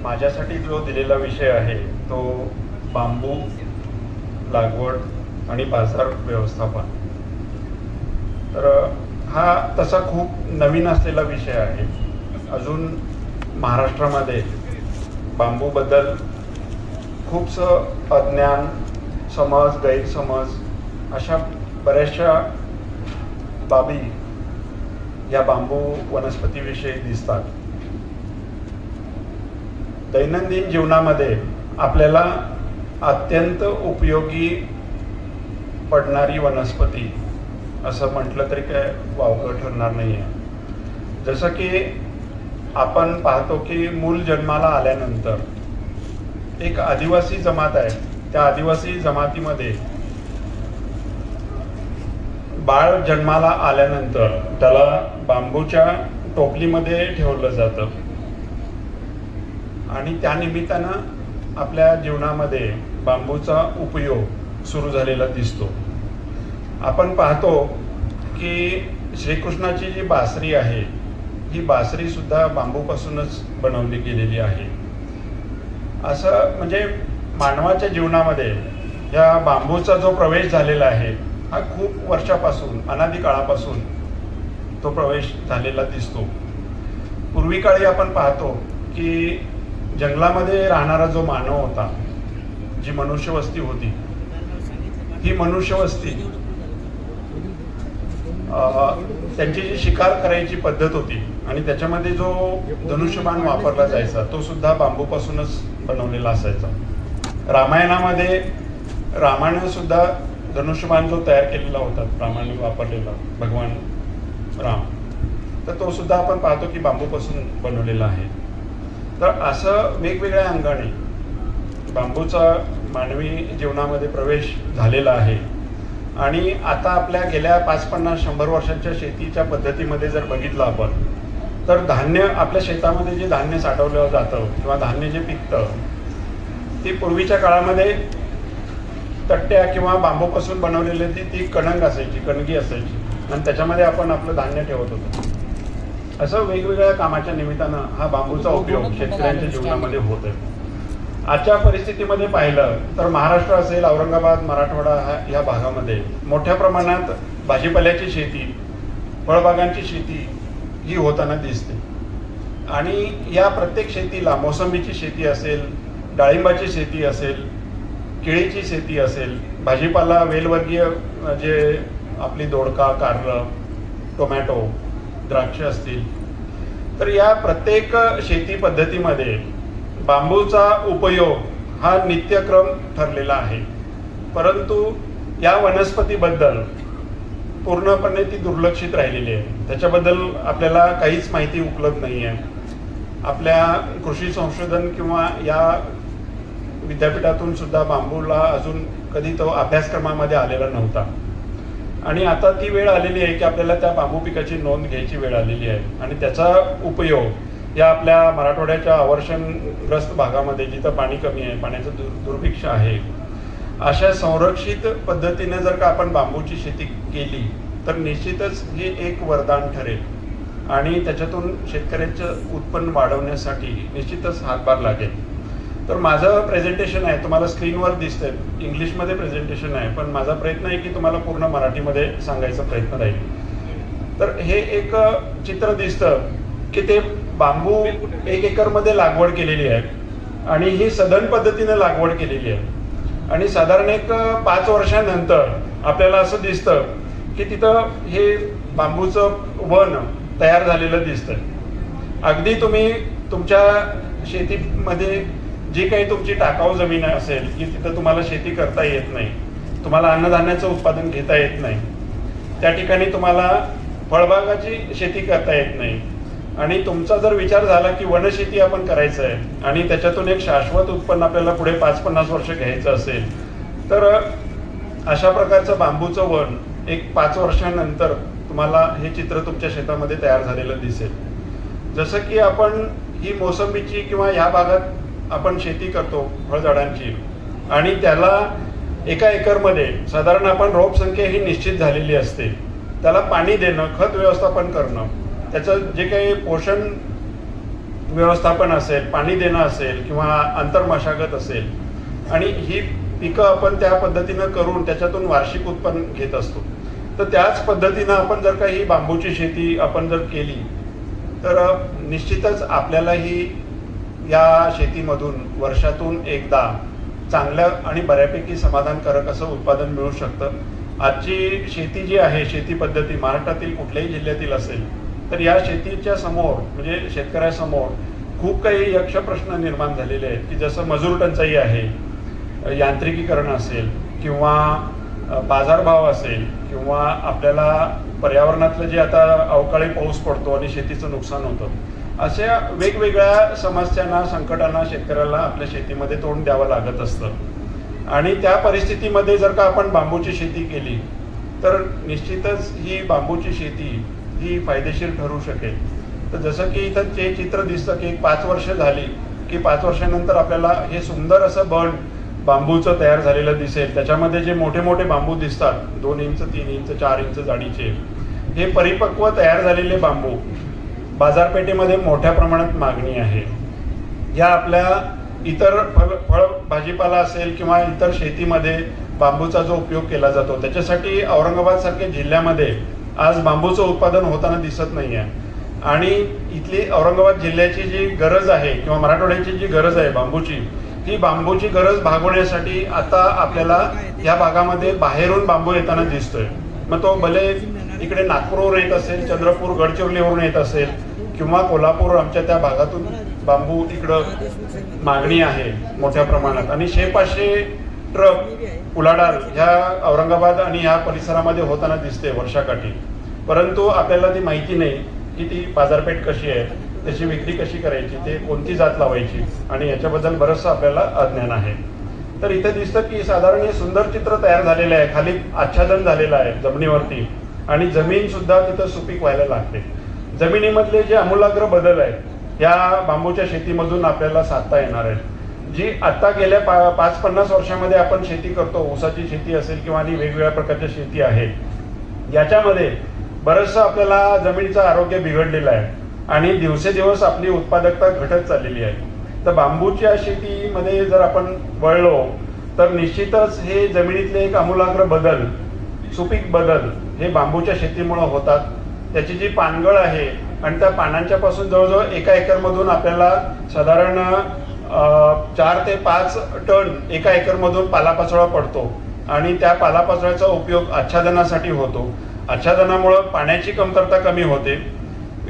माझ्यासाठी जो दिलेला विषय आहे तो बांबू लागवड आणि बाजार व्यवस्थापन. तर हा तसा खूप नवीन असलेला विषय आहे. अजून महाराष्ट्रामध्ये बांबूबद्दल खूपसं अज्ञान, समज, गैरसमज अशा बऱ्याचशा बाबी या बांबू वनस्पतीविषयी दिसतात. दैनंदिन जीवनामध्ये आपल्याला अत्यंत उपयोगी पडणारी वनस्पती असं म्हटलं तरी काय वावगं ठरणार नाही आहे. जसं की आपण पाहतो की मूल जन्माला आल्यानंतर एक आदिवासी जमात आहे. त्या आदिवासी जमातीमध्ये बाळ जन्माला आल्यानंतर त्याला बांबूच्या टोपलीमध्ये ठेवलं जातं आणि त्या निमित्तानं आपल्या जीवनामध्ये बांबूचा उपयोग सुरू झालेला दिसतो. आपण पाहतो की श्रीकृष्णाची जी बासरी आहे ही बासरी सुद्धा बांबूपासूनच बनवली गेलेली आहे. असं म्हणजे मानवाच्या जीवनामध्ये या बांबूचा जो प्रवेश झालेला आहे हा खूप वर्षापासून, अनादी काळापासून तो प्रवेश झालेला दिसतो. पूर्वी काळी आपण पाहतो की जंगलामध्ये राहणारा जो मानव होता, जी मनुष्यवस्ती होती, ही मनुष्यवस्ती त्यांची जी शिकार करायची पद्धत होती आणि त्याच्यामध्ये जो धनुष्यबाण वापरला जायचा तो सुद्धा बांबूपासूनच बनवलेला असायचा. रामायणामध्ये रामाने सुद्धा धनुष्यबाण जो तयार केलेला होता, रामाने वापरलेला भगवान राम, तर तो सुद्धा आपण पाहतो की बांबूपासून बनवलेला आहे. तर असं वेगवेगळ्या अंगाने बांबूचा मानवी जीवनामध्ये प्रवेश झालेला आहे. आणि आता आपल्या गेल्या 50-50-100 वर्षांच्या शेतीच्या पद्धतीमध्ये जर बघितलं आपण तर धान्य, आपल्या शेतामध्ये जे धान्य साठवलं जातं किंवा धान्य जे पिकतं ती पूर्वीच्या काळामध्ये तट्ट्या किंवा बांबूपासून बनवलेली ती कणंग असायची, कणगी असायची आणि त्याच्यामध्ये आपण आपलं धान्य ठेवत होतो. असं वेगवेगळ्या कामाच्या निमित्तानं हा बांबूचा उपयोग शेतकऱ्यांच्या जीवनामध्ये होत आहे. आजच्या परिस्थितीमध्ये पाहिलं तर महाराष्ट्र असेल, औरंगाबाद, मराठवाडा या भागामध्ये मोठ्या प्रमाणात भाजीपाल्याची शेती, फळबागांची शेती ही होताना दिसते. आणि या प्रत्येक शेतीला मोसंबीची शेती असेल, डाळिंबाची शेती असेल, केळीची शेती असेल, भाजीपाला वेलवर्गीय जे आपली दोडका, कारलं, टोमॅटो, द्राक्ष असतील, तर या प्रत्येक शेती पद्धतीमध्ये बांबूचा उपयोग हा नित्यक्रम ठरलेला आहे. परंतु या वनस्पतीबद्दल पूर्णपणे ती दुर्लक्षित राहिलेली आहे. त्याच्याबद्दल आपल्याला काहीच माहिती उपलब्ध नाही आहे. आपल्या कृषी संशोधन किंवा या विद्यापीठातून सुद्धा बांबूला अजून कधी तो अभ्यासक्रमामध्ये आलेला नव्हता. आणि आता ती वेळ आलेली आहे की आपल्याला त्या बांबू पिकाची नोंद घ्यायची वेळ आलेली आहे. आणि त्याचा उपयोग या आपल्या मराठवाड्याच्या अवर्षणग्रस्त भागामध्ये जिथं पाणी कमी आहे, पाण्याचं दुर्भिक्ष आहे, अशा संरक्षित पद्धतीने जर का आपण बांबूची शेती केली तर निश्चितच हे एक वरदान ठरेल आणि त्याच्यातून शेतकऱ्यांचं उत्पन्न वाढवण्यासाठी निश्चितच हातभार लागेल. तर माझं प्रेझेंटेशन आहे, तुम्हाला स्क्रीनवर दिसतंय, इंग्लिशमध्ये प्रेझेंटेशन आहे, पण माझा प्रयत्न आहे की तुम्हाला पूर्ण मराठीमध्ये सांगायचा प्रयत्न राहील. तर हे एक चित्र दिसतं की ते बांबू 1 एकरमध्ये लागवड केलेली आहे आणि ही सधन पद्धतीने लागवड केलेली आहे. आणि साधारण एक 5 वर्षानंतर आपल्याला असं दिसतं की तिथं हे बांबूचं वन तयार झालेलं दिसतंय. अगदी तुम्ही तुमच्या शेतीमध्ये जी काही तुमची टाकाऊ जमीन असेल की तिथं तुम्हाला शेती करता येत नाही, तुम्हाला अन्नधान्याचं उत्पादन घेता येत नाही, त्या ठिकाणी तुम्हाला फळबागाची शेती करता येत नाही आणि तुमचा जर विचार झाला की वनशेती आपण करायचं आहे आणि त्याच्यातून एक शाश्वत उत्पन्न आपल्याला पुढे 5-50 वर्ष घ्यायचं असेल तर अशा प्रकारचं बांबूचं वन एक 5 वर्षानंतर तुम्हाला हे चित्र तुमच्या शेतामध्ये तयार झालेलं दिसेल. जसं की आपण ही मोसंबीची किंवा ह्या भागात आपण शेती करतो फळझाडांची आणि त्याला 1 एकरमध्ये साधारण आपण रोप संख्या ही निश्चित झालेली असते. त्याला पाणी देणं, खत व्यवस्थापन करणं, त्याचं जे काही पोषण व्यवस्थापन असेल, पाणी देणं असेल किंवा अंतर्मशागत असेल, आणि ही पिकं आपण त्या पद्धतीनं करून त्याच्यातून वार्षिक उत्पन्न घेत असतो. तर त्याच पद्धतीनं आपण जर का ही बांबूची शेती आपण जर केली तर निश्चितच आपल्यालाही या शेतीमधून वर्षातून एकदा चांगलं आणि बऱ्यापैकी समाधानकारक असं उत्पादन मिळू शकतं. आजची शेती जी आहे, शेती पद्धती महाराष्ट्रातील कुठल्याही जिल्ह्यातील असेल तर या शेतीच्या समोर म्हणजे शेतकऱ्यासमोर खूप काही यक्ष प्रश्न निर्माण झालेले आहेत, की जसं मजूर टंचाई आहे, यांत्रिकीकरण असेल किंवा बाजारभाव असेल किंवा आपल्याला पर्यावरणातलं जे आता अवकाळी पाऊस पडतो आणि शेतीचं नुकसान होतं, अशा वेगवेगळ्या समस्यांना, संकटांना शेतकऱ्याला आपल्या शेतीमध्ये तोंड द्यावं लागत असतं. आणि त्या परिस्थितीमध्ये जर का आपण बांबूची शेती केली तर निश्चितच ही बांबूची शेती ही फायदेशीर ठरू शकेल. तर जसं की इथं जे चित्र दिसतं की 5 वर्ष झाली की 5 वर्षानंतर आपल्याला हे सुंदर असं बन बांबूचं तयार झालेलं दिसेल. त्याच्यामध्ये जे मोठे मोठे बांबू दिसतात 2 इंच 3 इंच 4 इंच जाडीचे, हे परिपक्व तयार झालेले बांबू बाजारपेठेमध्ये मोठ्या प्रमाणात मागणी आहे. या आपल्या इतर फळ भाजीपाला असेल किंवा इतर शेतीमध्ये बांबूचा जो उपयोग केला जातो त्याच्यासाठी औरंगाबाद सारख्या जिल्ह्यामध्ये आज बांबूचं उत्पादन होताना दिसत नाही आहे. आणि इथली औरंगाबाद जिल्ह्याची जी गरज आहे किंवा मराठवाड्याची जी गरज आहे बांबूची, ही बांबूची गरज भागवण्यासाठी आता आपल्याला या भागामध्ये बाहेरून बांबू येताना दिसतोय. मग तो भले इकडे नागपूरवरून येत असेल, चंद्रपूर गडचिरोलीवरून येत असेल किंवा कोल्हापूर, आमच्या त्या भागातून बांबू इकडं मागणी आहे मोठ्या प्रमाणात. आणि 600-500 ट्रक उलाढाल ह्या औरंगाबाद आणि ह्या परिसरामध्ये होताना दिसते वर्षाकाठी. परंतु आपल्याला ती माहिती नाही की ती बाजारपेठ कशी आहे, त्याची विक्री कशी करायची, ते कोणती जात लावायची, आणि याच्याबद्दल बरंचसं आपल्याला अज्ञान आहे. तर इथे दिसतं की साधारण हे सुंदर चित्र तयार झालेलं आहे. खाली आच्छादन झालेलं आहे जमिनीवरती आणि जमीन सुद्धा तिथं सुपीक व्हायला लागते. जमिनीमधले जे आमूलाग्र बदल आहेत या बांबूच्या शेतीमधून आपल्याला साधता येणार आहेत. जी आता गेल्या 5-50 वर्षामध्ये आपण शेती करतो, ऊसाची शेती असेल किंवा आणि वेगवेगळ्या प्रकारच्या शेती आहेत, याच्यामध्ये बरंचसं आपल्याला जमिनीचं आरोग्य बिघडलेलं आहे आणि दिवसेदिवस आपली उत्पादकता घटत चाललेली आहे. तर बांबूच्या शेतीमध्ये जर आपण वळलो तर निश्चितच हे जमिनीतले एक आमूलाग्र बदल, सुपीक बदल हे बांबूच्या शेतीमुळे होतात. त्याची जी पानगळ आहे आणि त्या पानांच्या पासून जवळजवळ 1 एकरमधून आपल्याला साधारण 4 ते 5 टन 1 एकरमधून पालापाचोळा पडतो आणि त्या पालापाचोळ्याचा उपयोग आच्छादनासाठी होतो. आच्छादनामुळं पाण्याची कमतरता कमी होते,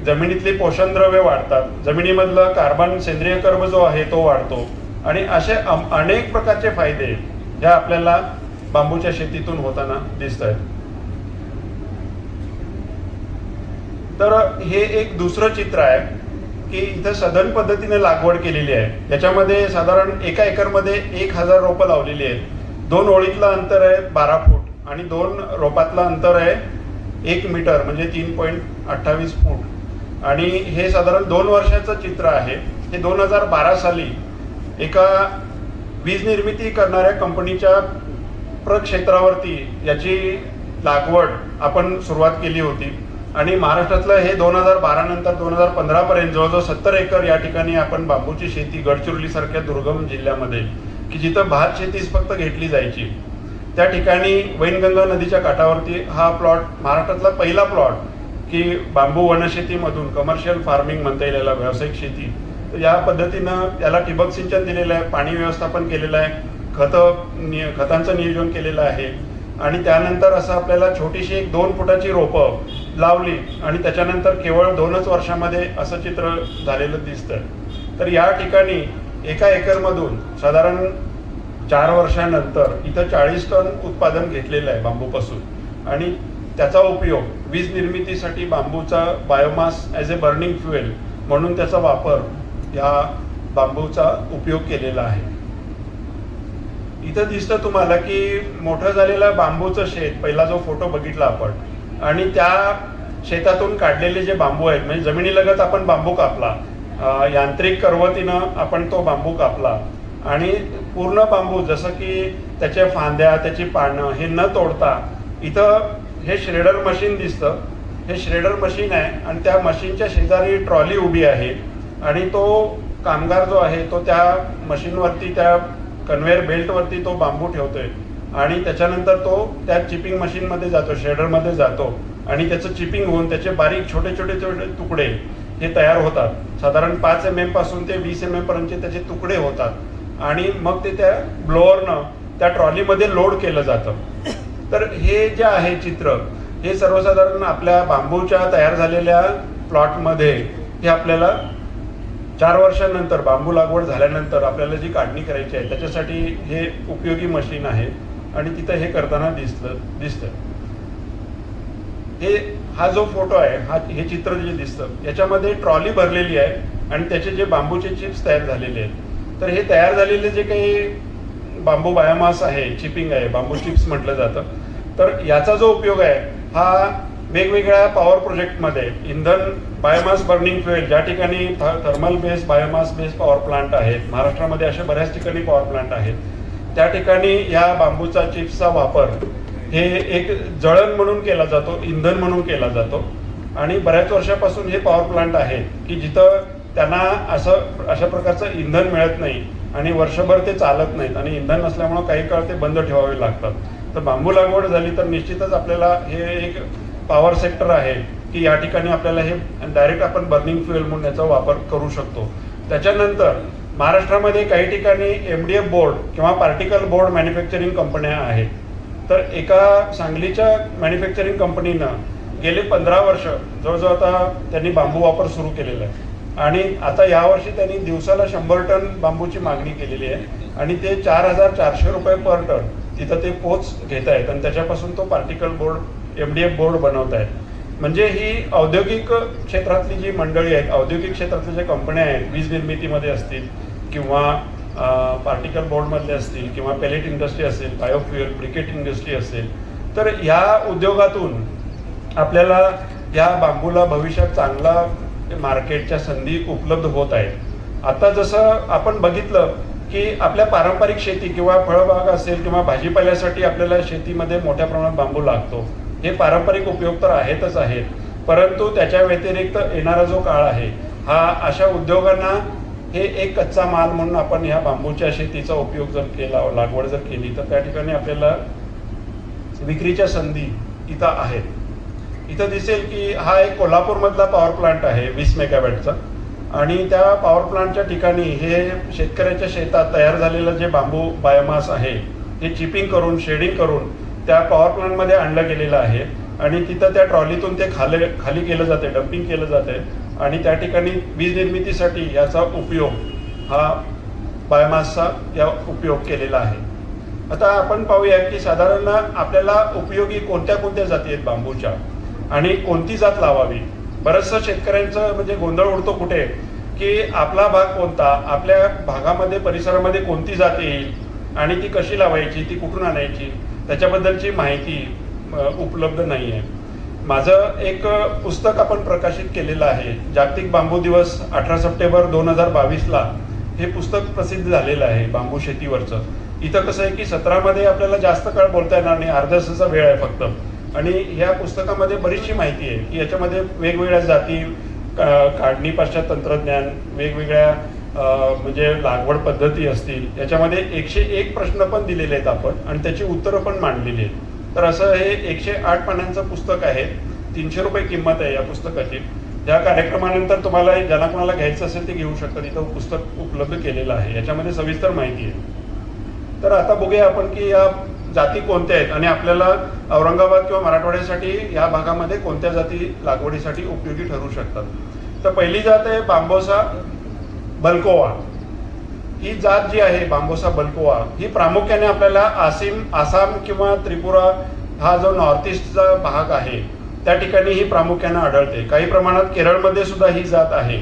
जमिनीतली पोषणद्रव्ये वाढतात, जमिनीमधलं कार्बन सेंद्रिय कर्ब जो आहे तो वाढतो आणि असे अनेक प्रकारचे फायदे ह्या आपल्याला बांबूच्या शेतीतून होताना दिसत आहेत. तर हे एक दुसरं चित्र आहे की इथं सधन पद्धतीने लागवड केलेली आहे. याच्यामध्ये साधारण 1 एकरमध्ये 1000 रोपं लावलेली आहेत. 2 ओळीतलं अंतर आहे 12 फूट आणि 2 रोपातलं अंतर आहे 1 मीटर म्हणजे 3.28 फूट. आणि हे साधारण 2 वर्षाचं चित्र आहे. हे 2012 साली एका वीज निर्मिती करणाऱ्या कंपनीच्या प्रक्षेत्रावरती याची लागवड आपण सुरुवात केली होती आणि महाराष्ट्रातलं हे 2012 नंतर 2015 पर्यंत जवळजवळ 70 एकर या ठिकाणी आपण बांबूची शेती गडचिरोली सारख्या दुर्गम जिल्ह्यामध्ये, की जिथं भात शेतीच फक्त घेतली जायची, त्या ठिकाणी वैनगंगा नदीच्या काठावरती हा प्लॉट, महाराष्ट्रातला पहिला प्लॉट की बांबू वनशेतीमधून कमर्शियल फार्मिंग म्हणता येईल याला, व्यावसायिक शेती. तर या पद्धतीनं याला ठिबक सिंचन दिलेलं आहे, पाणी व्यवस्थापन केलेलं आहे, खतांचं नियोजन केलेलं आहे आणि त्यानंतर असं आपल्याला छोटीशी 1 2 फुटाची रोपं लावली आणि त्याच्यानंतर केवळ 2च वर्षामध्ये असं चित्र झालेलं दिसतं. तर या ठिकाणी 1 एकरमधून साधारण 4 वर्षानंतर इथं 40 टन उत्पादन घेतलेलं आहे बांबूपासून आणि त्याचा उपयोग वीज निर्मितीसाठी बांबूचा biomass as a burning fuel म्हणून त्याचा वापर या बांबूचा उपयोग केलेला आहे. इथं दिसतं तुम्हाला की मोठं झालेलं बांबूचं शेत, पहिला जो फोटो बघितला आपण, आणि त्या शेतातून काढलेले जे बांबू आहेत म्हणजे जमिनीलगत आपण बांबू कापला, यांत्रिक करवतीनं आपण तो बांबू कापला आणि पूर्ण बांबू जसं की त्याच्या फांद्या, त्याची पानं हे न तोडता इथं हे श्रेडर मशीन दिसतं. हे श्रेडर मशीन आहे आणि त्या मशीनच्या शेजारी ट्रॉली उभी आहे आणि तो कामगार जो आहे तो त्या मशीनवरती, त्या कन्व्हेअर बेल्टवरती तो बांबू ठेवतोय आणि त्याच्यानंतर तो त्या चिपिंग मशीनमध्ये जातो, शेडरमध्ये जातो आणि त्याचं चिपिंग होऊन त्याचे बारीक छोटे छोटे छोटे तुकडे हे तयार होतात. साधारण 5 mm पासून ते 20 mm पर्यंतचे त्याचे तुकडे होतात आणि मग ते त्या ब्लोअरनं त्या ट्रॉलीमध्ये लोड केलं जातं. तर हे जे आहे चित्र, हे सर्वसाधारण आपल्या बांबूच्या तयार झालेल्या प्लॉटमध्ये हे आपल्याला 4 वर्षांनंतर, बांबू लागवड झाल्यानंतर आपल्याला जी काढणी करायची आहे त्याच्यासाठी हे उपयोगी मशीन आहे आणि तिथं हे करताना दिसतं. हा जो फोटो आहे, हे चित्र जे दिसतं याच्यामध्ये ट्रॉली भरलेली आहे आणि त्याचे जे बांबूचे चिप्स तयार झालेले आहेत. तर हे तयार झालेले जे काही बांबू बायोमास आहे, चिपिंग आहे, बांबू चिप्स म्हटलं जातं. तर याचा जो उपयोग आहे हा वेगवेगळ्या पॉवर प्रोजेक्टमध्ये, इंधन बायोमास बर्निंग फ्युएल, ज्या ठिकाणी thermal base, biomass base power plant आहेत, महाराष्ट्रामध्ये अशा बऱ्याच ठिकाणी पॉवर प्लांट आहेत, त्या ठिकाणी या बांबूचा चिप्सचा वापर हे एक जळण म्हणून केला जातो, इंधन म्हणून केला जातो. आणि बऱ्याच वर्षापासून हे पॉवर प्लांट आहे की जिथं त्यांना अशा प्रकारचं इंधन मिळत नाही आणि वर्षभर ते चालत नाहीत आणि इंधन नसल्यामुळं काही काळ ते बंद ठेवावे लागतात. तर बांबू लागवड झाली तर निश्चितच आपल्याला हे एक पॉवर सेक्टर आहे की या ठिकाणी आपल्याला हे डायरेक्ट आपण बर्निंग फ्युएल म्हणून याचा वापर करू शकतो. त्याच्यानंतर महाराष्ट्रामध्ये काही ठिकाणी MDF बोर्ड किंवा पार्टिकल बोर्ड मॅन्युफॅक्चरिंग कंपन्या आहेत. तर एका सांगलीच्या मॅन्युफॅक्चरिंग कंपनीनं गेले 15 वर्ष जवळजवळ आता त्यांनी बांबू वापर सुरू केलेला आहे आणि आता यावर्षी त्यांनी दिवसाला 100 टन बांबूची मागणी केलेली आहे आणि ते 4,400 रुपये पर टन तिथं ते पोच घेत आहेत आणि त्याच्यापासून तो पार्टिकल बोर्ड, MDF बोर्ड बनवत आहेत. म्हणजे ही औद्योगिक क्षेत्रातली जी मंडळी आहेत, औद्योगिक क्षेत्रातल्या ज्या कंपन्या आहेत, वीज निर्मितीमध्ये असतील किंवा पार्टिकल बोर्डमधले असतील किंवा पेलेट इंडस्ट्री असेल, बायोफ्युएल, ब्रिकेट इंडस्ट्री असेल, तर या उद्योगातून आपल्याला या बांबूला भविष्यात चांगला मार्केटच्या संधी उपलब्ध होत आहेत. आता जसं आपण बघितलं की आपल्या पारंपरिक शेती किंवा फळबाग असेल किंवा भाजीपाल्यासाठी आपल्याला शेतीमध्ये मोठ्या प्रमाणात बांबू लागतो. हे पारंपरिक उपयोग तर आहेतच आहेत, परंतु त्याच्या व्यतिरिक्त येणारा जो काळ आहे हा अशा उद्योगांना हे एक कच्चा माल म्हणून आपण ह्या बांबूच्या शेतीचा उपयोग जर केला, लागवड जर केली तर त्या ठिकाणी आपल्याला विक्रीच्या संधी इथं आहेत. इथं दिसेल की हा एक कोल्हापूरमधला पॉवर प्लांट आहे 20 मेगावॅटचा आणि त्या पॉवर प्लांटच्या ठिकाणी हे शेतकऱ्याच्या शेतात तयार झालेलं जे बांबू बायोमास आहे हे चिपिंग करून, शेडिंग करून त्या पॉवर प्लांटमध्ये आणलं गेलेलं आहे आणि तिथं त्या ट्रॉलीतून ते खाली केलं जाते, डम्पिंग केलं जाते आणि त्या ठिकाणी वीज निर्मितीसाठी याचा उपयोग हा बायोमासचा या उपयोग केलेला आहे. आता आपण पाहूया की साधारण आपल्याला उपयोगी कोणत्या कोणत्या जाती आहेत बांबूच्या आणि कोणती जात लावावी. बरंचसं शेतकऱ्यांचं म्हणजे गोंधळ उडतो कुठे की आपला भाग कोणता, आपल्या भागामध्ये परिसरामध्ये कोणती जात येईल आणि ती कशी लावायची, ती कुठून आणायची, त्याच्याबद्दलची माहिती उपलब्ध नाही आहे. माझं एक पुस्तक आपण प्रकाशित केलेलं आहे, जागतिक बांबू दिवस 18 सप्टेंबर 2022ला हे पुस्तक प्रसिद्ध झालेलं आहे बांबू शेतीवरचं. इथं कसं आहे की 17मध्ये आपल्याला जास्त काळ बोलता येणार नाही, अर्ध्या तासाचा वेळ आहे फक्त. आणि ह्या पुस्तकामध्ये बरीचशी माहिती आहे की याच्यामध्ये वेगवेगळ्या जाती, काढणी पश्चात तंत्रज्ञान, वेगवेगळ्या म्हणजे लागवड पद्धती असतील, याच्यामध्ये 101 प्रश्न पण दिलेले आहेत आपण आणि त्याची उत्तरं पण मांडलेली आहेत. तर असं हे 108 पानांचं पुस्तक आहे. 300 रुपये किंमत आहे या पुस्तकाची. या कार्यक्रमानंतर तुम्हाला ज्यांना कोणाला घ्यायचं असेल ते घेऊ शकतात. इथं पुस्तक उपलब्ध केलेलं आहे, याच्यामध्ये सविस्तर माहिती आहे. तर आता बघूया आपण की या जाती कोणत्या आहेत आणि आपल्याला औरंगाबाद किंवा मराठवाड्यासाठी या भागामध्ये कोणत्या जाती लागवडीसाठी उपयोगी ठरू शकतात. तर पहिली जात आहे बांबोसा बल्कोवा. ही जात जी आहे बांबोसा बल्कोवा ही प्रामुख्याने आपल्याला आसाम किंवा त्रिपुरा हा जो नॉर्थ ईस्टचा भाग आहे त्या ठिकाणी ही प्रामुख्याने आढळते. काही प्रमाणात केरळमध्ये सुद्धा ही जात आहे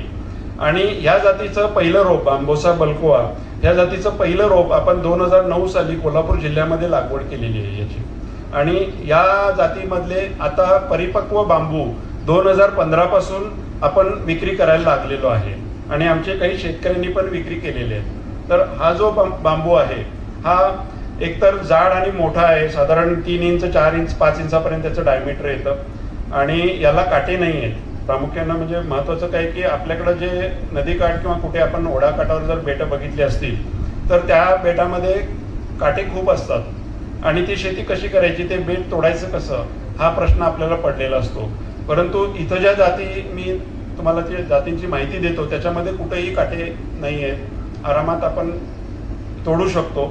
आणि ह्या जातीचं पहिलं रोप बांबोसा बल्कोवा ह्या जातीचं पहिलं रोप आपण 2009 साली कोल्हापूर जिल्ह्यामध्ये लागवड केलेली आहे याची. आणि या जातीमधले आता परिपक्व बांबू 2015 पासून आपण विक्री करायला लागलेलो आहे आणि आमचे काही शेतकऱ्यांनी पण विक्री केलेली आहे. तर हा जो बांबू आहे हा एकतर जाड आणि मोठा आहे, साधारण 3 इंच, 4 इंच, 5 इंचापर्यंत त्याचं डायमीटर येतं आणि याला काटे नाही आहेत. प्रामुख्यानं म्हणजे महत्त्वाचं काय की आपल्याकडं जे नदीकाठ किंवा कुठे आपण ओढाकाठावर जर बेटं बघितली असतील तर त्या बेटामध्ये काटे खूप असतात आणि ती शेती कशी करायची, ते बेट तोडायचं कसं, हा प्रश्न आपल्याला पडलेला असतो. परंतु इथं ज्या जाती मी तुम्हाला त्या जातींची माहिती देतो त्याच्यामध्ये कुठेही काटे नाही आहेत, आरामात आपण तोडू शकतो.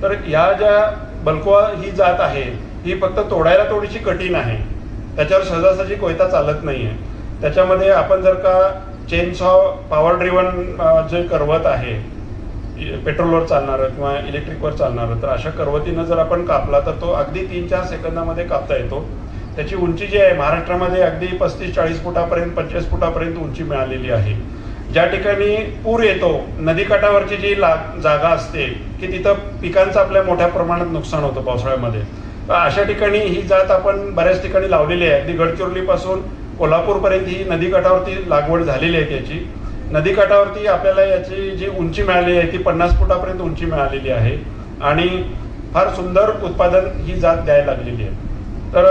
तर या ज्या बलकुआ ही जात आहे ही फक्त तोडायला थोडीशी कठीण आहे, त्याच्यावर सहजासहजी कोयता चालत नाही आहे. त्याच्यामध्ये आपण जर का चेनसॉ पॉवर ड्रिव्हन जे करवत आहे पेट्रोलवर चालणारं किंवा इलेक्ट्रिकवर चालणारं, तर अशा करवतीनं जर आपण कापला तर तो अगदी 3-4 सेकंदामध्ये कापता येतो. त्याची उंची जी आहे महाराष्ट्रामध्ये अगदी 35-40 फुटापर्यंत 25 फुटापर्यंत उंची मिळालेली आहे. ज्या ठिकाणी पूर येतो नदीकाठावरची जी जागा असते की तिथं पिकांचं आपल्या मोठ्या प्रमाणात नुकसान होतं पावसाळ्यामध्ये, अशा ठिकाणी ही जात आपण बऱ्याच ठिकाणी लावलेली आहे. अगदी गडचिरोलीपासून कोल्हापूरपर्यंत ही नदीकाठावरती लागवड झालेली आहे. त्याची नदीकाठावरती आपल्याला याची जी उंची मिळालेली आहे ती 50 फुटापर्यंत उंची मिळालेली आहे आणि फार सुंदर उत्पादन ही जात द्यायला लागलेली आहे. तर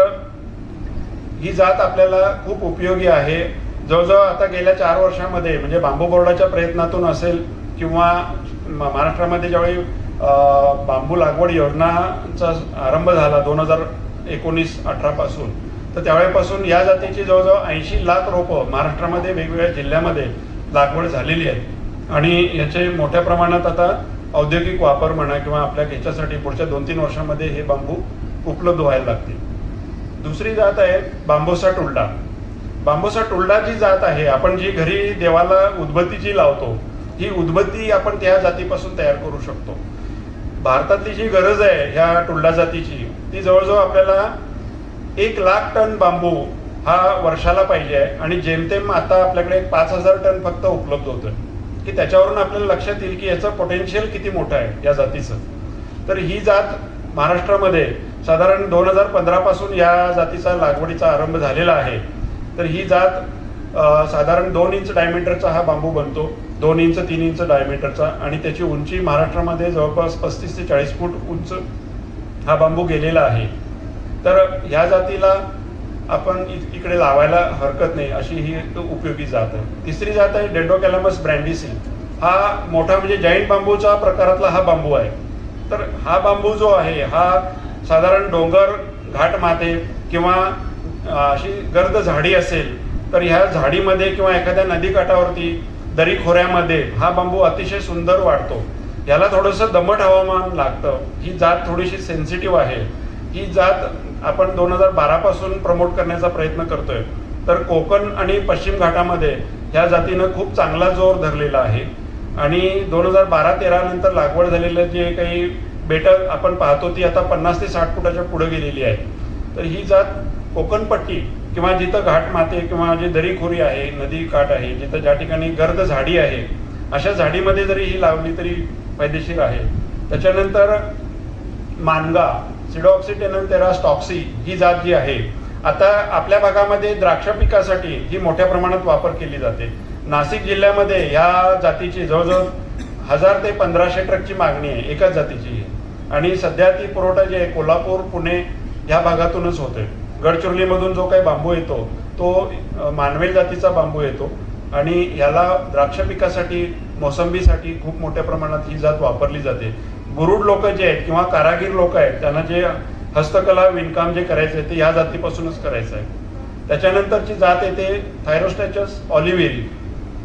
ही जात आपल्याला खूप उपयोगी आहे. जवळजवळ आता गेल्या 4 वर्षामध्ये म्हणजे बांबू बोर्डाच्या प्रयत्नातून असेल किंवा महाराष्ट्रामध्ये ज्यावेळी बांबू लागवड योजनाचा आरंभ झाला 2019-18 पासून, तर त्यावेळेपासून या जातीची जवळजवळ 80 लाख रोपं महाराष्ट्रामध्ये वेगवेगळ्या जिल्ह्यामध्ये लागवड झालेली आहे आणि याचे मोठ्या प्रमाणात आता औद्योगिक वापर म्हणा किंवा आपल्या ह्याच्यासाठी पुढच्या 2-3 वर्षामध्ये हे बांबू उपलब्ध व्हायला लागतील. दुसरी जात आहे बांबोसा टुल्डा. बांबोसा टुल्डा जी जात आहे, आपण जी घरी देवाला उदबत्ती जी लावतो ही उदबत्ती आपण त्या जातीपासून तयार करू शकतो. भारतातली जी गरज आहे ह्या टुल्डा जातीची ती जवळजवळ आपल्याला 1 लाख टन बांबू हा वर्षाला पाहिजे आहे आणि जेमतेम आता आपल्याकडे 5,000 टन फक्त उपलब्ध होतं की त्याच्यावरून आपल्याला लक्षात येईल की याचं पोटेन्शियल किती मोठं आहे या जातीचं. तर ही जात महाराष्ट्रामध्ये साधारण 2015 पासून या जातीचा लागवडीचा आरंभ झालेला आहे. तर ही जात साधारण 2 इंच डायमीटरचा हा बांबू बनतो, 2 इंच 3 इंच डायमीटरचा, आणि त्याची उंची महाराष्ट्रामध्ये जवळपास 35 ते 40 फूट उंच हा बांबू गेलेला आहे. तर ह्या जातीला आपण इकडे लावायला हरकत नाही अशी ही उपयोगी जात आहे. तिसरी जात आहे डेंड्रोकॅलॅमस ब्रँडिसी. हा मोठा म्हणजे जाईंट बांबूचा प्रकारातला हा बांबू आहे. तर हा बांबू जो आहे हा साधारण डोंगर घाट माते किंवा अशी गर्द झाडी असेल तर ह्या झाडीमध्ये किंवा एखाद्या नदीकाठावरती दरी खोऱ्यामध्ये हा बांबू अतिशय सुंदर वाढतो. याला थोडंसं दमट हवामान लागतं. ही जात थोडीशी सेन्सिटिव्ह आहे. ही जात आपण 2012 पासून प्रमोट करण्याचा प्रयत्न करतोय. तर कोकण आणि पश्चिम घाटामध्ये ह्या जातीनं खूप चांगला जोर धरलेला आहे आणि 2012-13 नंतर लागवड झालेलं जे काही बेटं आपण पाहतो ती आता 50 ते 60 फुटाच्या पुढे गेलेली आहे. तर ही जात कोकणपट्टी किंवा जिथं घाट माते किंवा जे दरीखोरी आहे, नदी काठ आहे, जिथं ज्या ठिकाणी गर्द झाडी आहे अशा झाडीमध्ये जरी ही लावली तरी फायदेशीर आहे. त्याच्यानंतर मानगा सिडॉक्सिटेनोथेरा स्टॉक्सी ही जात जी आहे आता आपल्या भागामध्ये द्राक्ष पिकासाठी ही मोठ्या प्रमाणात वापर केली जाते. नाशिक जिल्ह्यामध्ये ह्या जातीची जवळजवळ 1000 ते 1500 ट्रकची मागणी आहे एकाच जातीची आणि सध्या ती पुरवठा जे आहे कोल्हापूर पुणे ह्या भागातूनच होतोय. गडचिरोलीमधून जो काही बांबू येतो तो मानवेल जातीचा बांबू येतो आणि याला द्राक्ष पिकासाठी मोसंबीसाठी खूप मोठ्या प्रमाणात ही जात वापरली जाते. गुरुड लोक जे आहेत किंवा कारागीर लोक आहेत त्यांना जे हस्तकला विणकाम जे करायचं आहे ते या जातीपासूनच करायचं आहे. त्याच्यानंतरची जात येते थायरोस्टॅचस ऑलिव्हेरी.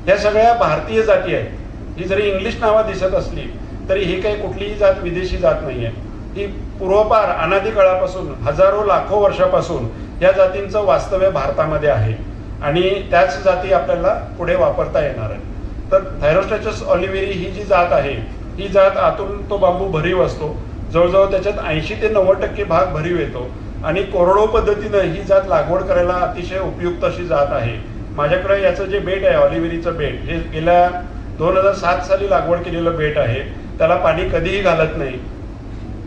ह्या सगळ्या भारतीय जाती आहेत. ही जरी इंग्लिश नावं दिसत असली तरी ही काही कुठलीही जात विदेशी जात नाही आहे. ही पूर्वपार अनादी काळापासून हजारो लाखो वर्षापासून या जातींचं वास्तव्य भारतामध्ये आहे आणि त्याच जाती आपल्याला पुढे वापरता येणार आहे. तर थायरोस्टॅचस ऑलिव्हेरी ही जी जात आहे ही जात आतून तो बांबू भरीव असतो. जवळजवळ त्याच्यात 80 ते 90% भाग भरीव येतो आणि कोरडो पद्धतीनं ही जात लागवड करायला अतिशय उपयुक्त अशी जात आहे. माझ्याकडे याचं जे बेट आहे ऑलिव्हेरीचं बेट हे गेल्या 2007 साली लागवड केलेलं बेट आहे. त्याला पाणी कधीही घालत नाही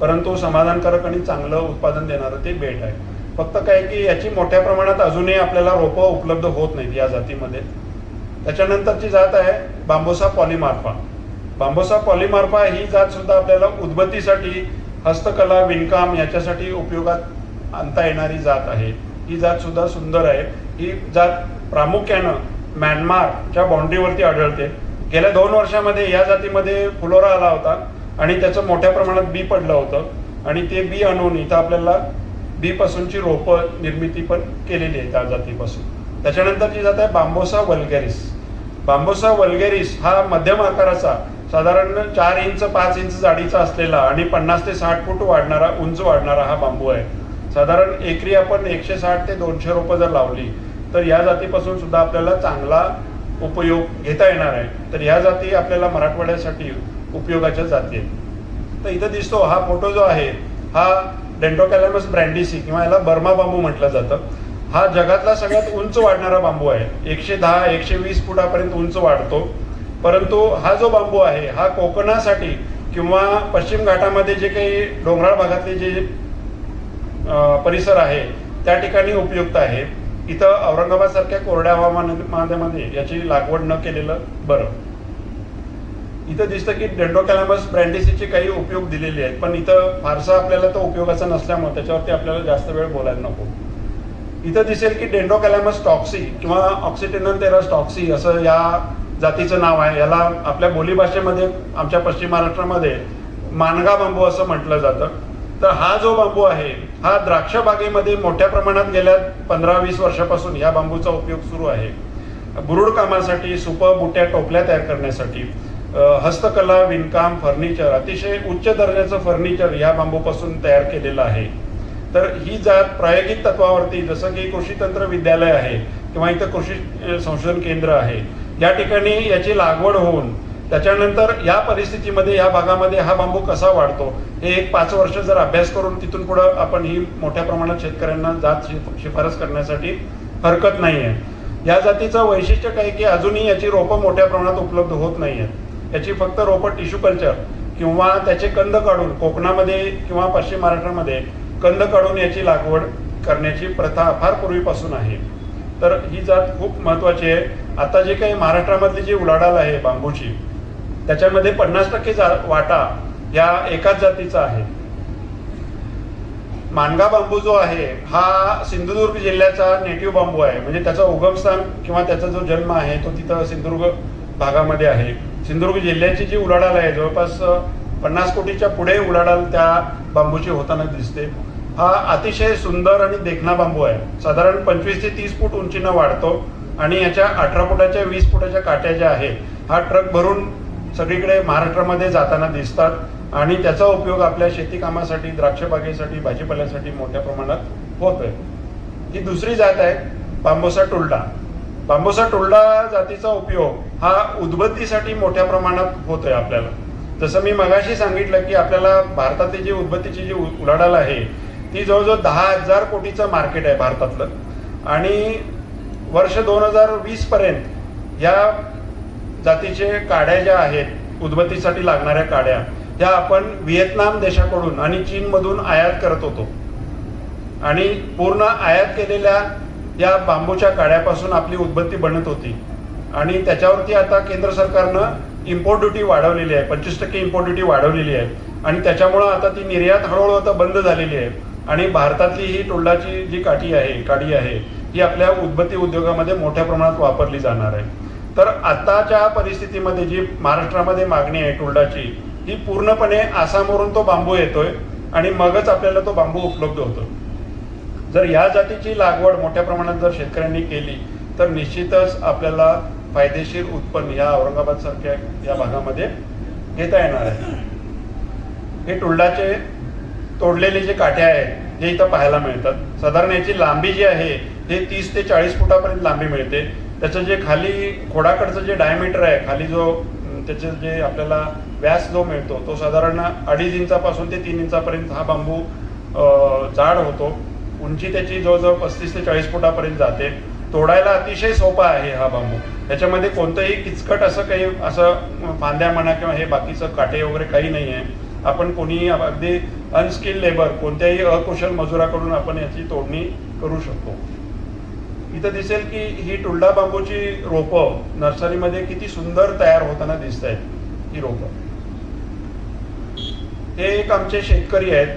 परंतु समाधानकारक आणि चांगलं उत्पादन देणारं ते बेट आहे. फक्त काय की याची मोठ्या प्रमाणात अजूनही आपल्याला रोपं उपलब्ध होत नाहीत या जातीमध्ये. त्याच्यानंतरची जात आहे बांबोसा पॉलीमार्फा. बांबोसा पॉलीमार्फा ही जात सुद्धा आपल्याला उदबत्तीसाठी हस्तकला विणकाम याच्यासाठी उपयोगात आणता येणारी जात आहे. ही जात सुद्धा सुंदर आहे. ही जात प्रामुख्यानं म्यानमारच्या बाउंड्रीवरती आढळते. गेल्या 2 वर्षामध्ये या जातीमध्ये फुलोरा आला होता आणि त्याचं मोठ्या प्रमाणात बी पडलं होतं आणि ते बी आणून इथं आपल्याला बीपासूनची रोपं निर्मिती पण केलेली आहे त्या जातीपासून. त्याच्यानंतरची जात आहे बांबोसा वल्गॅरिस. बांबोसा वल्गॅरिस हा मध्यम आकाराचा साधारण 4 इंच 5 इंच जाडीचा असलेला आणि 50 ते 60 फूट वाढणारा उंच वाढणारा हा बांबू आहे. साधारण एकरी आपण 160 ते 200 रोपं जर लावली तर या जातीपासून सुद्धा आपल्याला चांगला उपयोग घेता येणार आहे. तर ह्या जाती आपल्याला मराठवाड्यासाठी उपयोगाच्या जाती आहेत. तर इथं दिसतो हा फोटो जो आहे हा डेंड्रोकॅलेमस ब्रँडिसी किंवा याला बर्मा बांबू म्हटलं जातं. हा जगातला सगळ्यात उंच वाढणारा बांबू आहे. 110-120 फुटापर्यंत उंच वाढतो. परंतु हा जो बांबू आहे हा कोकणासाठी किंवा पश्चिम घाटामध्ये जे काही डोंगराळ भागातले जे परिसर आहे त्या ठिकाणी उपयुक्त आहे. इथं औरंगाबाद सारख्या कोरड्या हवामानामध्ये याची लागवड न केलेलं बरं. इथं दिसतं की डेंड्रोकॅलेमस ब्रँडिसीचे काही उपयोग दिलेले आहेत, पण इथं फारसा आपल्याला तो उपयोगाचा नसल्यामुळे त्याच्यावरती आपल्याला जास्त वेळ बोलायला नको. इथं दिसेल की डेंड्रोकॅलेमस टॉक्सी किंवा ऑक्सिटेनन्थेरस टॉक्सी असं या जातीचं नाव आहे. याला आपल्या बोलीभाषेमध्ये आमच्या पश्चिम महाराष्ट्रामध्ये मानगा बांबू असं म्हटलं जातं. तर हा जो बांबू आहे हा द्राक्ष बागेमध्ये मोठ्या प्रमाणात गेल्या 15-20 वर्षापासून या बांबूचा उपयोग सुरू आहे. बुरुड कामासाठी, सुपं, बुट्या, टोपल्या तयार करण्यासाठी, हस्तकला, विणकाम, फर्निचर, अतिशय उच्च दर्जाचं फर्निचर या बांबूपासून तयार केलेलं आहे. तर ही जात प्रायोगिक तत्वावरती जसं की कृषी तंत्र विद्यालय आहे किंवा इथं कृषी संशोधन केंद्र आहे या ठिकाणी याची लागवड होऊन त्याच्यानंतर या परिस्थितीमध्ये या भागामध्ये हा बांबू कसा वाढतो हे एक 5 वर्ष जर अभ्यास करून तिथून पुढं आपण ही मोठ्या प्रमाणात शेतकऱ्यांना जात शिफारस करण्यासाठी हरकत नाही आहे. या जातीचं वैशिष्ट्य काय की अजूनही याची रोपं मोठ्या प्रमाणात उपलब्ध होत नाही आहेत. याची फक्त रोपं टिश्यू कल्चर किंवा त्याचे कंद काढून कोकणामध्ये किंवा पश्चिम महाराष्ट्रामध्ये कंद काढून याची लागवड करण्याची प्रथा फार पूर्वीपासून आहे. तर ही जात खूप महत्वाची आहे. आता जे काही महाराष्ट्रामधली जी उलाढाल आहे बांबूची त्याच्यामध्ये 50% वाटा या एकाच जातीचा आहे. मानगा बांबू जो आहे हा सिंधुदुर्ग जिल्ह्याचा नेटिव्ह बांबू आहे. म्हणजे त्याचा उगमस्थान किंवा त्याचा जो जन्म आहे तो तिथं सिंधुदुर्ग भागामध्ये आहे. सिंधुदुर्ग जिल्ह्याची जी उलाढाल आहे जवळपास 50 कोटीच्या पुढे उलाढाल त्या बांबूची होताना दिसते. हा अतिशय सुंदर आणि देखणा बांबू आहे. साधारण 25 ते 30 फूट उंचीनं वाढतो आणि याच्या 18 फुटाच्या 20 फुटाच्या काट्या ज्या आहेत हा ट्रक भरून सगळीकडे महाराष्ट्रामध्ये जाताना दिसतात आणि त्याचा उपयोग आपल्या शेती कामासाठी, द्राक्ष बागेसाठी, भाजीपाल्यासाठी मोठ्या प्रमाणात होतोय. ही दुसरी जात आहे बांबोसा टुल्डा. बांबोसा टुल्डा जातीचा उपयोग हा उदबत्तीसाठी मोठ्या प्रमाणात होतोय. आपल्याला जसं मी मगाशी सांगितलं की आपल्याला भारतातली जी उदबत्तीची जी उलाढाल आहे ती जवळजवळ 10,000 कोटीचं मार्केट आहे भारतातलं आणि वर्ष 2020 पर्यंत या जातीचे काड्या ज्या आहेत उदबत्तीसाठी लागणाऱ्या काड्या त्या आपण व्हिएतनाम देशाकडून आणि चीनमधून आयात करत होतो आणि पूर्ण आयात केलेल्या या बांबूच्या काड्यापासून आपली उदबत्ती बनत होती आणि त्याच्यावरती आता केंद्र सरकारनं इम्पोर्ट ड्युटी वाढवलेली आहे. 25% इम्पोर्ट ड्युटी वाढवलेली आहे आणि त्याच्यामुळं आता ती निर्यात हळूहळू आता बंद झालेली आहे आणि भारतातली ही टुल्डाची जी काडी आहे ही आपल्या उदबत्ती उद्योगामध्ये मोठ्या प्रमाणात वापरली जाणार आहे. तर आताच्या परिस्थितीमध्ये जी महाराष्ट्रामध्ये मागणी आहे टुल्डाची ही पूर्णपणे आसामवरून तो बांबू येतोय आणि मगच आपल्याला तो बांबू उपलब्ध होतो. जर या जातीची लागवड मोठ्या प्रमाणात जर शेतकऱ्यांनी केली तर निश्चितच आपल्याला फायदेशीर उत्पन्न या औरंगाबाद सारख्या या भागामध्ये घेता येणार आहे. हे टुल्डाचे तोडलेले जे काठे आहेत जे इथं पाहायला मिळतात. साधारण याची लांबी जी आहे हे 30 ते 40 फुटापर्यंत लांबी मिळते. त्याचं जे खाली खोडाकडचं जे डायमीटर आहे खाली जो त्याचे जे आपल्याला व्यास जो मिळतो तो साधारण 2.5 इंचापासून ते 3 इंचापर्यंत हा बांबू जाड होतो. उंची त्याची जवळजवळ 35 ते 40 फुटापर्यंत जाते. तोडायला अतिशय सोपा आहे हा बांबू. त्याच्यामध्ये कोणतंही किचकट असं काही असं फांद्या म्हणा किंवा हे बाकीचं काटे वगैरे काही नाही आहे. आपण कोणीही अगदी अनस्किल्ड लेबर कोणत्याही अकुशल मजुराकडून आपण याची तोडणी करू शकतो. इथं दिसेल की ही टुल्डा बांबूची रोपं नर्सरीमध्ये किती सुंदर तयार होताना दिसत आहेत. ही रोपं हे एक आमचे शेतकरी आहेत.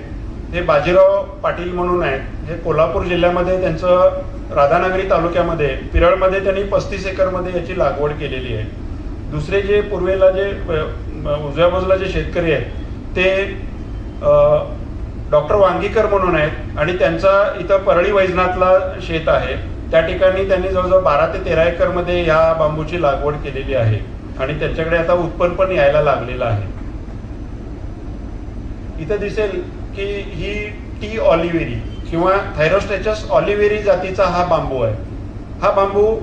हे बाजीराव पाटील म्हणून आहेत. हे कोल्हापूर जिल्ह्यामध्ये त्यांचं राधानगरी तालुक्यामध्ये पिरळमध्ये त्यांनी 35 एकरमध्ये याची लागवड केलेली आहे. दुसरे जे पूर्वेला जे उजव्या बाजूला जे शेतकरी आहेत ते डॉक्टर वांगीकर म्हणून आहेत आणि त्यांचा इथं परळी वैजनाथला शेत आहे. त्या ठिकाणी त्यांनी जवळजवळ 12 ते 13 एकरमध्ये ह्या बांबूची लागवड केलेली आहे आणि त्यांच्याकडे आता उत्पन्न पण यायला लागलेलं आहे. इथं दिसेल की ही टी ऑलिव्हेरी किंवा थायरोस्टेचस ऑलिव्हेरी जातीचा हा बांबू आहे. हा बांबू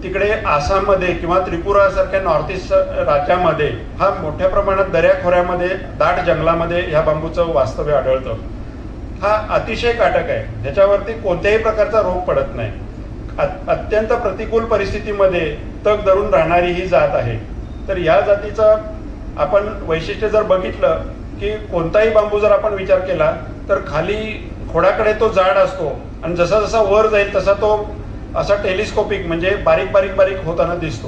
तिकडे आसाममध्ये किंवा त्रिपुरासारख्या नॉर्थ ईस्ट राज्यामध्ये हा मोठ्या प्रमाणात दऱ्याखोऱ्यामध्ये दाट जंगलामध्ये ह्या बांबूचं वास्तव्य आढळतं. हा अतिशय काटक आहे, ह्याच्यावरती कोणत्याही प्रकारचा रोग पडत नाही. अत्यंत प्रतिकूल परिस्थितीमध्ये तग धरून राहणारी ही जात आहे. तर या जातीचं आपण वैशिष्ट्य जर बघितलं की कोणताही बांबू जर आपण विचार केला तर खाली खोडाकडे तो जाड असतो आणि जसा जसा वर जाईल तसा तो असा टेलिस्कोपिक म्हणजे बारीक बारीक बारीक होताना दिसतो.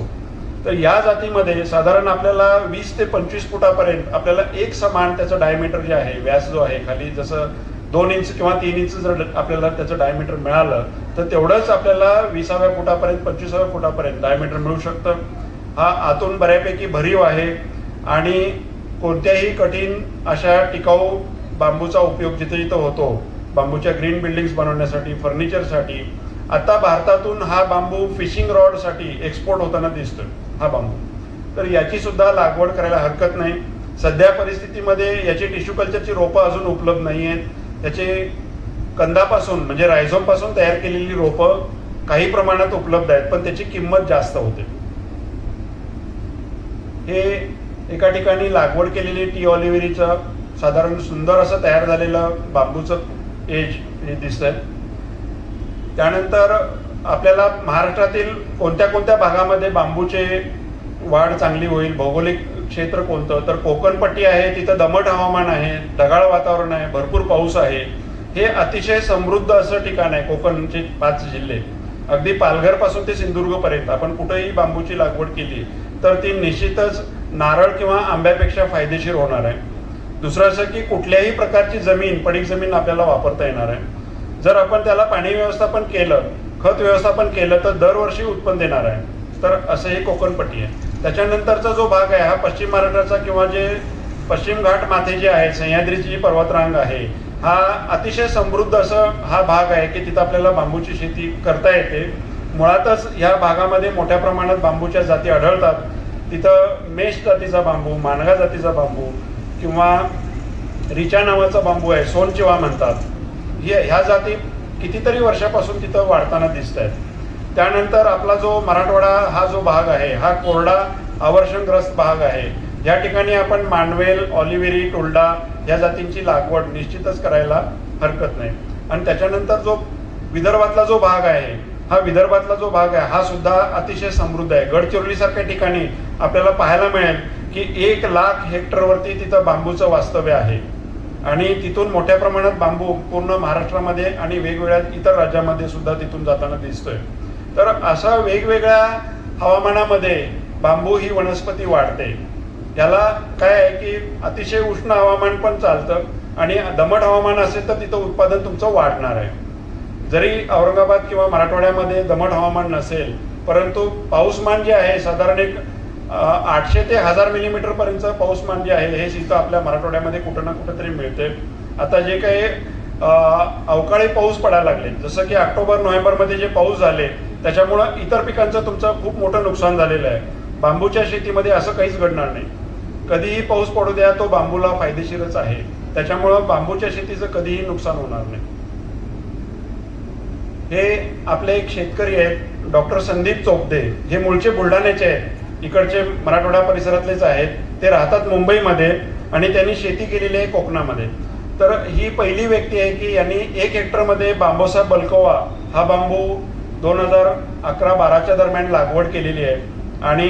तर या जातीमध्ये साधारण आपल्याला 20 ते 25 फुटापर्यंत आपल्याला एक समान त्याचं डायमीटर जे आहे, व्यास जो आहे, खाली जसं 2 इंच किंवा 3 इंच जर आपल्याला त्याचं डायमीटर मिळालं तर तेवढंच आपल्याला 20व्या फुटापर्यंत 25व्या फुटापर्यंत डायमीटर मिळू शकतं. हा आतून बऱ्यापैकी भरीव आहे आणि कोणत्याही कठीण अशा टिकाऊ बांबूचा उपयोग जिथे जिथं होतो, बांबूच्या ग्रीन बिल्डिंग्स बनवण्यासाठी, फर्निचरसाठी. आता भारतातून हा बांबू फिशिंग रॉडसाठी एक्सपोर्ट होताना दिसतोय हा बांबू. तर याची सुद्धा लागवड करायला हरकत नाही. सध्या परिस्थितीमध्ये याची टिश्यू कल्चरची रोपं अजून उपलब्ध नाही आहेत. त्याचे कंदापासून म्हणजे रायझोमपासून तयार केलेली रोपं काही प्रमाणात उपलब्ध आहेत, पण त्याची किंमत जास्त होते. हे एका ठिकाणी लागवड केलेली टी ऑलिव्हेरीचं साधारण सुंदर असं तयार झालेलं बांबूचं एज हे दिसतंय. त्यानंतर आपल्याला महाराष्ट्रातील कोणत्या कोणत्या भागामध्ये बांबूचे वाढ चांगली होईल, भौगोलिक क्षेत्र कोणतं, तर कोकणपट्टी आहे, तिथं दमट हवामान आहे, ढगाळ वातावरण आहे, भरपूर पाऊस आहे. हे अतिशय समृद्ध असं ठिकाण आहे. कोकणचे 5 जिल्हे अगदी पालघरपासून ते सिंधुदुर्गपर्यंत आपण कुठेही बांबूची लागवड केली तर ती निश्चितच नारळ किंवा आंब्यापेक्षा फायदेशीर होणार आहे. दुसरं असं की कुठल्याही प्रकारची जमीन, पडीक जमीन आपल्याला वापरता येणार आहे. जर आपण त्याला पाणी व्यवस्थापन केलं, खत व्यवस्थापन केलं तर दरवर्षी उत्पन्न देणार आहे. तर असं हे कोकणपट्टी आहे. त्याच्यानंतरचा जो भाग आहे हा पश्चिम महाराष्ट्राचा किंवा जे पश्चिम घाट माथे जे आहेत, सह्याद्रीची जी पर्वतरांग आहे, हा अतिशय समृद्ध असं हा भाग आहे की तिथं आपल्याला बांबूची शेती करता येते. मुळातच ह्या भागामध्ये मोठ्या प्रमाणात बांबूच्या जाती आढळतात. तिथं मेष जातीचा बांबू, मानगा जातीचा बांबू किंवा रिचा नावाचा बांबू आहे, सोनचिवा म्हणतात. ह्या जाती कितीतरी वर्षापासून तिथं वाढताना दिसत आहेत. त्यानंतर आपला जो मराठवाडा हा जो भाग आहे हा कोरडा आवर्षणग्रस्त भाग आहे. या ठिकाणी आपण मांडवेल, ऑलिव्हेरी, टोल्डा या जातींची लागवड निश्चितच करायला हरकत नाही. आणि त्याच्यानंतर जो विदर्भातला जो भाग आहे, हा विदर्भातला जो भाग आहे हा सुद्धा अतिशय समृद्ध आहे. गडचिरोलीसारख्या ठिकाणी आपल्याला पाहायला मिळेल की 1 लाख हेक्टरवरती तिथं बांबूचं वास्तव्य आहे आणि तिथून मोठ्या प्रमाणात बांबू पूर्ण महाराष्ट्रामध्ये आणि वेगवेगळ्या इतर राज्यामध्ये सुद्धा तिथून जाताना दिसतोय. तर अशा वेगवेगळ्या हवामानामध्ये बांबू ही वनस्पती वाढते. याला काय आहे की अतिशय उष्ण हवामान पण चालतं आणि दमट हवामान असेल तर तिथं उत्पादन तुमचं वाढणार आहे. जरी औरंगाबाद किंवा मराठवाड्यामध्ये दमट हवामान नसेल परंतु पाऊसमान जे आहे साधारण एक 800 ते 1000 मिलीमीटर पर्यंत पाऊसमान जे आहे हे इथं आपल्या मराठवाड्यामध्ये कुठं ना कुठं तरी मिळते. आता जे काही अवकाळी पाऊस पडायला लागले, जसं की ऑक्टोबर नोव्हेंबरमध्ये जे पाऊस झाले त्याच्यामुळं इतर पिकांचं तुमचं खूप मोठं नुकसान झालेलं आहे. बांबूच्या शेतीमध्ये असं काहीच घडणार नाही. कधीही पाऊस पडू द्या, तो बांबूला फायदेशीरच आहे. त्याच्यामुळं बांबूच्या शेतीचं कधीही नुकसान होणार नाही. हे आपले एक शेतकरी आहेत डॉक्टर संदीप चोपदे. हे मूळचे बुलढाण्याचे आहेत, इकडचे मराठवाडा परिसरातलेच आहेत. ते राहतात मुंबईमध्ये आणि त्यांनी शेती केलेली आहे कोकणामध्ये. तर ही पहिली व्यक्ती आहे की यांनी 1 हेक्टरमध्ये बांबोसा बल्कोवा हा बांबू 2011-12च्या दरम्यान लागवड केलेली आहे आणि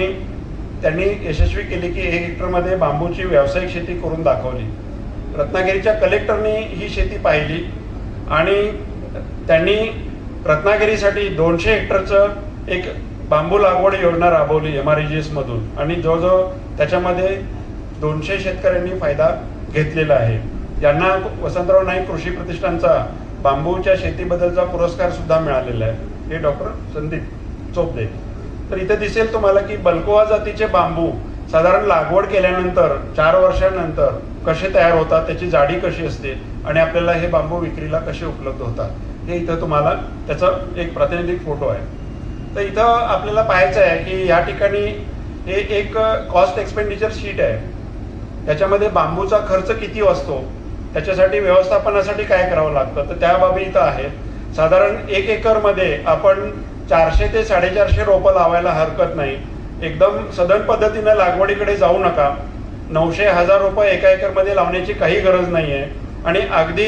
त्यांनी यशस्वी केली की 1 हेक्टरमध्ये बांबूची व्यावसायिक शेती करून दाखवली. रत्नागिरीच्या कलेक्टरनी ही शेती पाहिली आणि त्यांनी रत्नागिरीसाठी 200 हेक्टरचं एक बांबू लागवड योजना राबवली MREGS मधून आणि जवळजवळ त्याच्यामध्ये 200 शेतकऱ्यांनी फायदा घेतलेला आहे. यांना वसंतराव नाईक कृषी प्रतिष्ठानचा बांबूच्या शेतीबद्दलचा पुरस्कार सुद्धा मिळालेला आहे, हे डॉक्टर संदीप चोपदे. तर इथे दिसेल तुम्हाला की बल्कोआ जातीचे बांबू साधारण लागवड केल्यानंतर 4 वर्षांनंतर कसे तयार होतात, त्याची जाडी कशी असते आणि आपल्याला हे बांबू विक्रीला कसे उपलब्ध होतात, हे इथं तुम्हाला त्याचा एक प्रातिनिधिक फोटो आहे. तर इथं आपल्याला पाहायचं आहे की या ठिकाणी हे एक कॉस्ट एक्सपेंडिचर शीट आहे. त्याच्यामध्ये बांबूचा खर्च किती असतो, त्याच्यासाठी व्यवस्थापनासाठी काय करावं लागतं, तर त्या बाबी इथं आहेत. साधारण 1 एकरमध्ये आपण 400 ते 450 रोपं लावायला हरकत नाही. एकदम सधन पद्धतीनं लागवडीकडे जाऊ नका. 900-1000 रोपं एका एकरमध्ये लावण्याची काही गरज नाही आहे आणि अगदी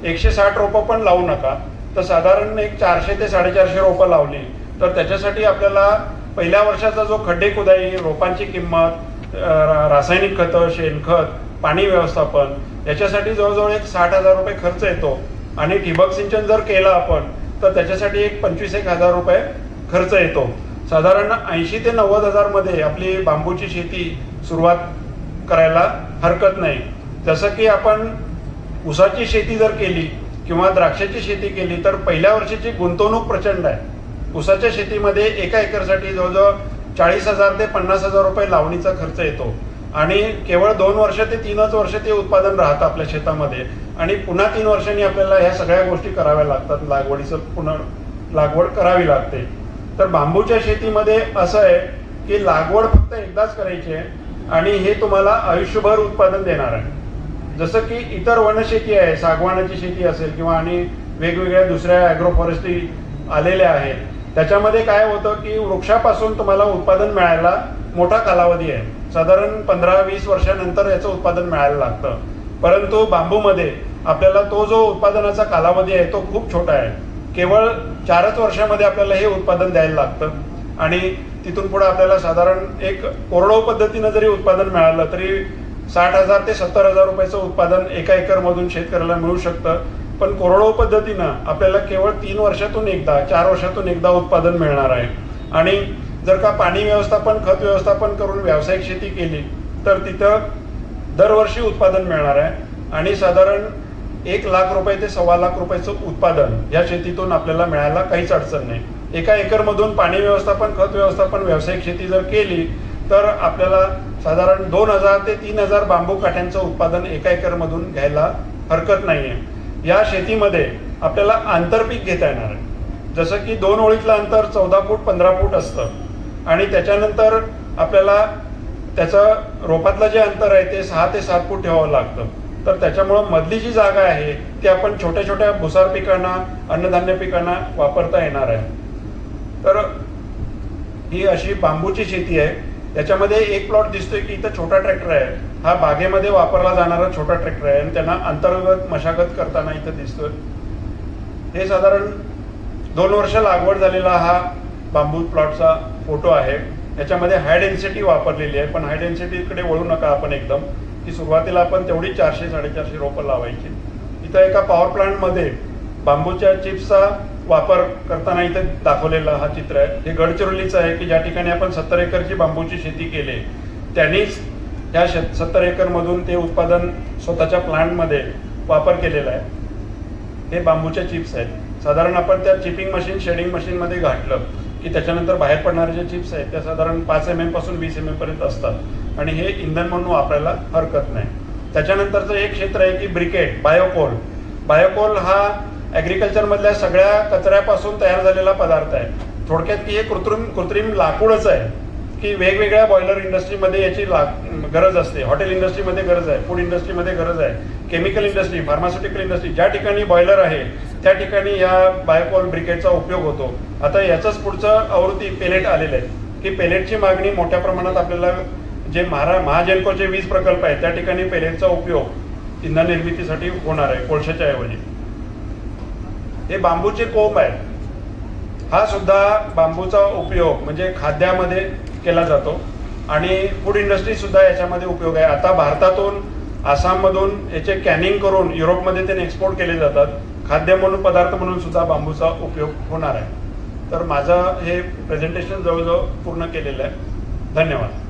160 रोपं पण लावू नका. तर साधारण एक 400 ते 450 रोपं लावली तर त्याच्यासाठी आपल्याला पहिल्या वर्षाचा जो खड्डे खुदाई, रोपांची किंमत, रासायनिक खतं, शेणखत, पाणी व्यवस्थापन याच्यासाठी जवळजवळ एक 60,000 रुपये खर्च येतो. आणि ठिबक सिंचन जर केलं आपण तर त्याच्यासाठी एक 25,000 रुपये खर्च येतो. साधारण 80 ते 90,000 मध्ये आपली बांबूची शेती सुरुवात करायला हरकत नाही. जसं की आपण ऊसाची शेती जर केली किंवा द्राक्षाची शेती केली तर पहिल्या वर्षीची गुंतवणूक प्रचंड आहे. ऊसाच्या शेतीमध्ये एका एकरसाठी जवळजवळ 40,000 ते 50,000 रुपये लावणीचा खर्च येतो आणि केवळ 2 वर्ष ते 3च वर्ष ते उत्पादन राहतं आपल्या शेतामध्ये आणि पुन्हा 3 वर्षांनी आपल्याला ह्या सगळ्या गोष्टी कराव्या लागतात. लागवडीचं पुन्हा लागवड करावी लागते. तर बांबूच्या शेतीमध्ये असं आहे की लागवड फक्त एकदाच करायची आहे आणि हे तुम्हाला आयुष्यभर उत्पादन देणार आहे. जसं की इतर वनशेती आहे, सागवानाची शेती असेल किंवा आणि वेगवेगळ्या दुसऱ्या ॲग्रोफॉरेस्ट्री आलेल्या आहेत, त्याच्यामध्ये काय होतं की वृक्षापासून तुम्हाला उत्पादन मिळायला मोठा कालावधी आहे. साधारण 15-20 वर्षानंतर याचं उत्पादन मिळायला लागतं. परंतु बांबूमध्ये आपल्याला तो जो उत्पादनाचा कालावधी आहे तो खूप छोटा आहे. केवळ 4च वर्षामध्ये आपल्याला हे उत्पादन द्यायला लागतं आणि तिथून पुढे आपल्याला साधारण एक कोरडवाहू पद्धतीनं जरी उत्पादन मिळालं तरी 60,000 ते 70,000 रुपयाचं उत्पादन एका एकरमधून शेतकऱ्याला मिळू शकतं. पण कोरडवाहू पद्धतीनं आपल्याला केवळ 3 वर्षातून एकदा, 4 वर्षातून एकदा उत्पादन मिळणार आहे. आणि जर का पाणी व्यवस्थापन, खत व्यवस्थापन करून व्यावसायिक शेती केली तर तिथं दरवर्षी उत्पादन मिळणार आहे आणि साधारण 1 लाख रुपये ते 1.25 लाख रुपयाचं उत्पादन या शेतीतून आपल्याला मिळायला काहीच अडचण नाही. एका एकरमधून पाणी व्यवस्थापन, खत व्यवस्थापन, व्यावसायिक शेती जर केली तर आपल्याला साधारण 2,000 ते 3,000 बांबू काठ्यांचं उत्पादन एका एकरमधून घ्यायला हरकत नाहीये. या शेतीमध्ये आपल्याला आंतरपीक घेता येणार आहे. जसं की 2 ओळीतलं अंतर 14 फूट 15 फूट असतं आणि त्याच्यानंतर आपल्याला त्याचं रोपातलं जे अंतर आहे ते 6 ते 7 फूट ठेवावं लागतं. तर त्याच्यामुळं मधली जी जागा आहे ती आपण छोट्या छोट्या भुसार पिकांना, अन्नधान्य पिकांना वापरता येणार आहे. तर ही अशी बांबूची शेती आहे. त्याच्यामध्ये एक प्लॉट दिसतोय की इथं छोटा ट्रॅक्टर आहे. हा बागेमध्ये वापरला जाणारा छोटा ट्रॅक्टर आहे आणि त्यांना अंतर्गत मशागत करताना इथं दिसतोय. हे साधारण 2 वर्ष लागवड झालेला हा बांबू प्लॉटचा फोटो आहे. याच्यामध्ये हाय डेन्सिटी वापरलेली आहे, पण हाय डेन्सिटीकडे वळू नका आपण एकदम, की सुरुवातीला आपण तेवढी 400-450 रोपं लावायची. इथं एका पॉवर प्लांटमध्ये बांबूच्या चिप्सचा वापर करताना इथे दाखवलेला हा चित्र आहे. हे गडचिरोलीचं आहे की ज्या ठिकाणी आपण 70 एकरची बांबूची शेती केली. त्यांनीच या 70 एकरमधून ते उत्पादन स्वतःच्या प्लांटमध्ये वापर केलेला आहे. हे बांबूच्या चिप्स आहेत. साधारण आपण त्या चिपिंग मशीन, शेडिंग मशीनमध्ये घातलं की त्याच्यानंतर बाहेर पडणारे जे चिप्स आहेत त्या साधारण 5 mm पासून 20 mm पर्यंत असतात आणि हे इंधन म्हणून वापरायला हरकत नाही. त्याच्यानंतरचं एक क्षेत्र आहे की ब्रिकेट, बायोकोल. बायोकोल हा ॲग्रिकल्चरमधल्या सगळ्या कचऱ्यापासून तयार झालेला पदार्थ आहे. थोडक्यात की हे कृत्रिम लाकूडच आहे की वेगवेगळ्या बॉयलर इंडस्ट्रीमध्ये याची गरज असते. हॉटेल इंडस्ट्रीमध्ये गरज आहे, फूड इंडस्ट्रीमध्ये गरज आहे, केमिकल इंडस्ट्री, फार्मास्युटिकल इंडस्ट्री, ज्या ठिकाणी बॉयलर आहे त्या ठिकाणी या बायोकोल ब्रिकेटचा उपयोग होतो. आता याचंच पुढचं आवृत्ती पेलेट आलेलं आहे की पेलेटची मागणी मोठ्या प्रमाणात आपल्याला जे महाजेनकोचे 20 प्रकल्प आहेत त्या ठिकाणी पेलेटचा उपयोग इंधन निर्मितीसाठी होणार आहे कोळशाच्या ऐवजी. हे बांबूचे कोंब आहेत. हा सुद्धा बांबूचा उपयोग म्हणजे खाद्यामध्ये केला जातो आणि फूड इंडस्ट्री सुद्धा याच्यामध्ये उपयोग आहे. आता भारतातून, आसाममधून याचे कॅनिंग करून युरोपमध्ये ते एक्सपोर्ट केले जातात. खाद्य म्हणून, पदार्थ म्हणून सुद्धा बांबूचा उपयोग होणार आहे. तर माझं हे प्रेझेंटेशन जवळजवळ पूर्ण केलेलं आहे. धन्यवाद.